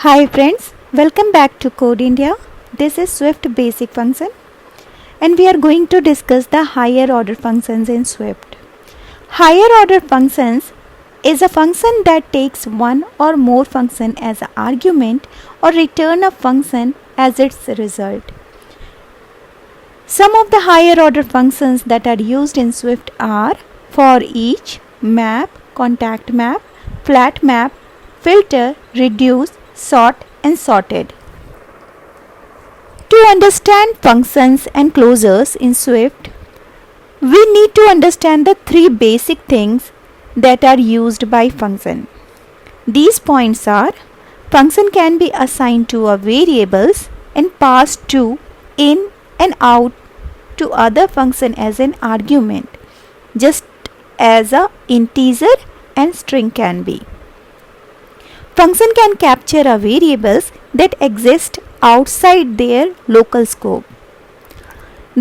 Hi friends, welcome back to Code India. This is Swift Basic Function and we are going to discuss the higher order functions in Swift. Higher order functions is a function that takes one or more function as an argument or return a function as its result. Some of the higher order functions that are used in Swift are forEach, map, CompactMap, flatMap, filter, reduce, sort and sorted. To understand functions and closures in Swift, we need to understand the three basic things that are used by function. These points are: function can be assigned to a variables and passed to, in and out to other function as an argument, just as a integer and string can be. Function can capture a variables that exist outside their local scope.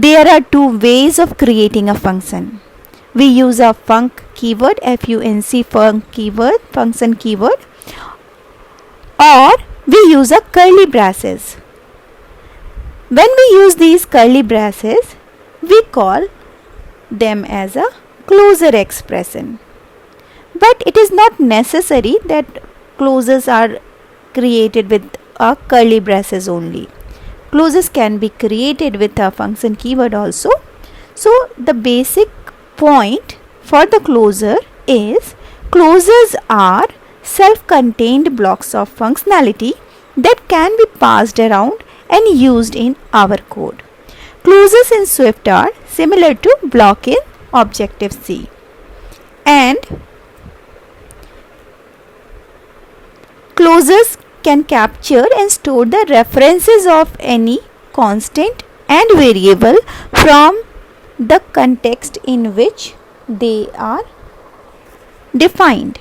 There are two ways of creating a function. We use a func keyword, func func keyword, function keyword, or we use a curly braces. When we use these curly braces, we call them as a closure expression. But it is not necessary that closures are created with a curly braces only. Closures can be created with a function keyword also. So the basic point for the closure is closures are self-contained blocks of functionality that can be passed around and used in our code. Closures in Swift are similar to block in Objective-C, and closures can capture and store the references of any constant and variable from the context in which they are defined.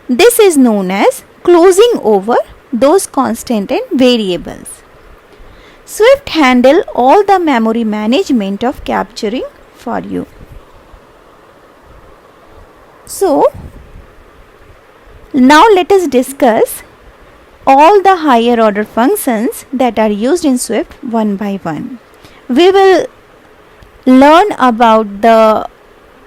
This is known as closing over those constant and variables. Swift handle all the memory management of capturing for you. So, now let us discuss all the higher order functions that are used in Swift one by one. We will learn about the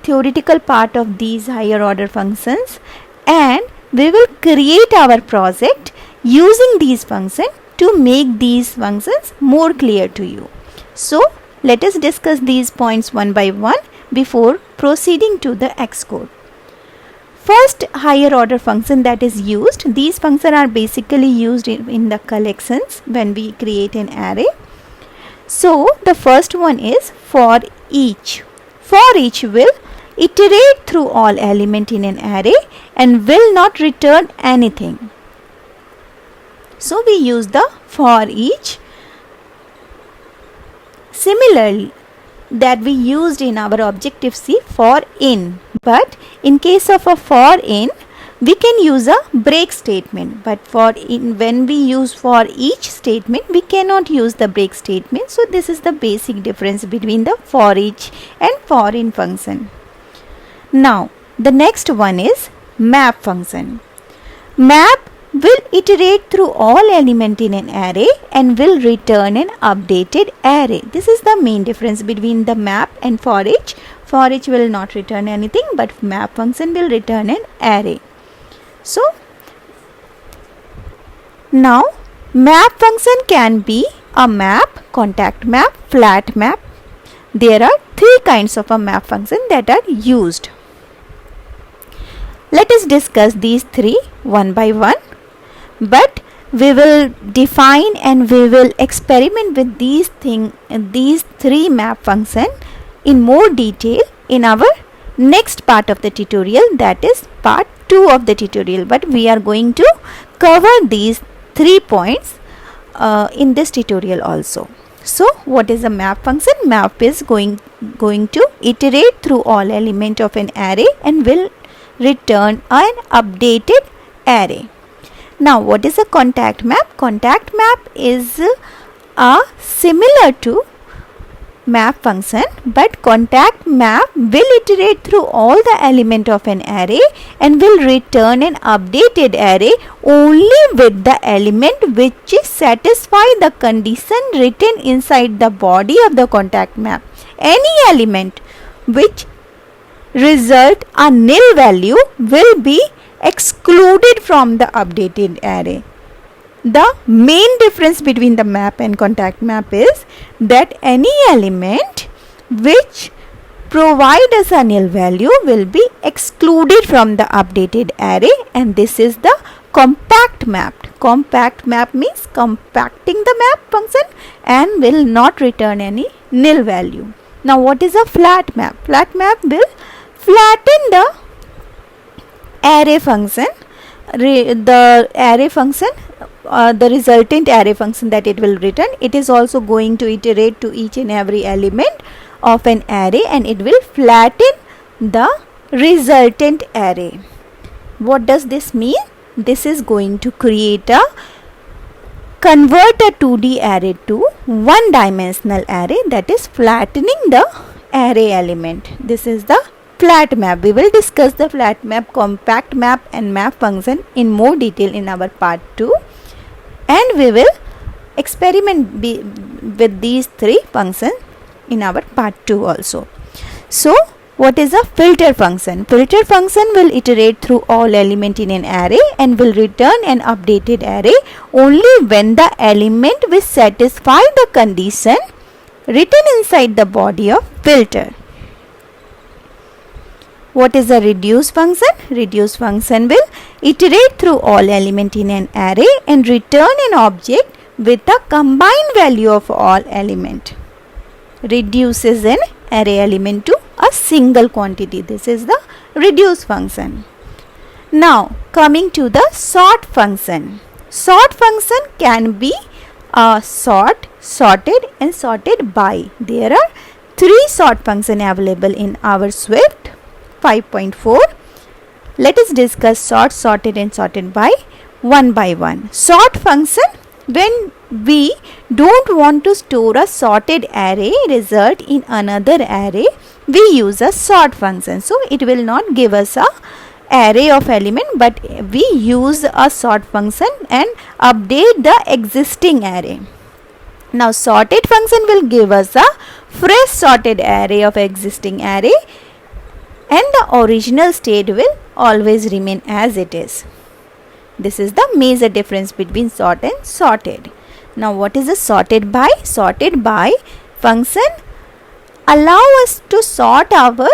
theoretical part of these higher order functions, and we will create our project using these functions to make these functions more clear to you. So let us discuss these points one by one before proceeding to the Xcode. First higher order function that is used, these functions are basically used in the collections when we create an array. So the first one is forEach. forEach will iterate through all elements in an array and will not return anything. So we use the forEach. Similarly, that we used in our Objective-C for in, but in case of a for in, we can use a break statement, but for in, when we use for each statement, we cannot use the break statement. So this is the basic difference between the for each and for in function. Now the next one is map function. Map will iterate through all elements in an array and will return an updated array. This is the main difference between the map and forEach. forEach will not return anything, but map function will return an array. So now map function can be a map, CompactMap, flatMap. There are three kinds of a map function that are used. Let us discuss these three one by one. But we will define and we will experiment with these three map function in more detail in our next part of the tutorial, that is part 2 of the tutorial. But we are going to cover these 3 points in this tutorial also. So what is a map function? Map is going to iterate through all elements of an array and will return an updated array. Now what is a CompactMap? CompactMap is similar to map function, but CompactMap will iterate through all the element of an array and will return an updated array only with the element which satisfy the condition written inside the body of the CompactMap. Any element which result a nil value will be excluded from the updated array. The main difference between the map and CompactMap is that any element which provide us a nil value will be excluded from the updated array, and this is the CompactMap. CompactMap means compacting the map function and will not return any nil value. Now what is a flatMap? flatMap will flatten the array function, the resultant array function that it will return. It is also going to iterate to each and every element of an array and it will flatten the resultant array. What does this mean? This is going to convert a 2D array to one dimensional array, that is flattening the array element. This is the flatMap. We will discuss the flatMap, CompactMap and map function in more detail in our part 2, and we will experiment with these three functions in our part 2 also. So what is a filter function? Filter function will iterate through all element in an array and will return an updated array only when the element will satisfy the condition written inside the body of filter. What is a reduce function? Reduce function will iterate through all element in an array and return an object with a combined value of all element. Reduces an array element to a single quantity. This is the reduce function. Now coming to the sort function. Sort function can be sort, sorted and sorted by. There are three sort functions available in our Swift 5.4. Let us discuss sort, sorted and sorted by one. Sort function, when we don't want to store a sorted array result in another array, we use a sort function. So it will not give us a array of element, but we use a sort function and update the existing array. Now sorted function will give us a fresh sorted array of existing array, and the original state will always remain as it is. This is the major difference between sort and sorted. Now what is a sorted by? Sorted by function allow us to sort our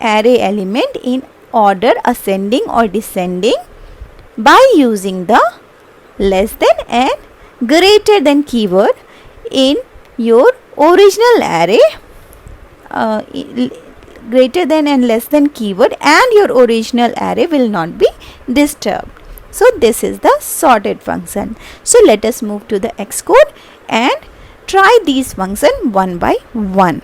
array element in order ascending or descending by using the less than and greater than keyword in your original array. Greater than and less than keyword and your original array will not be disturbed. So this is the sorted function. So let us move to the Xcode and try these functions one by one.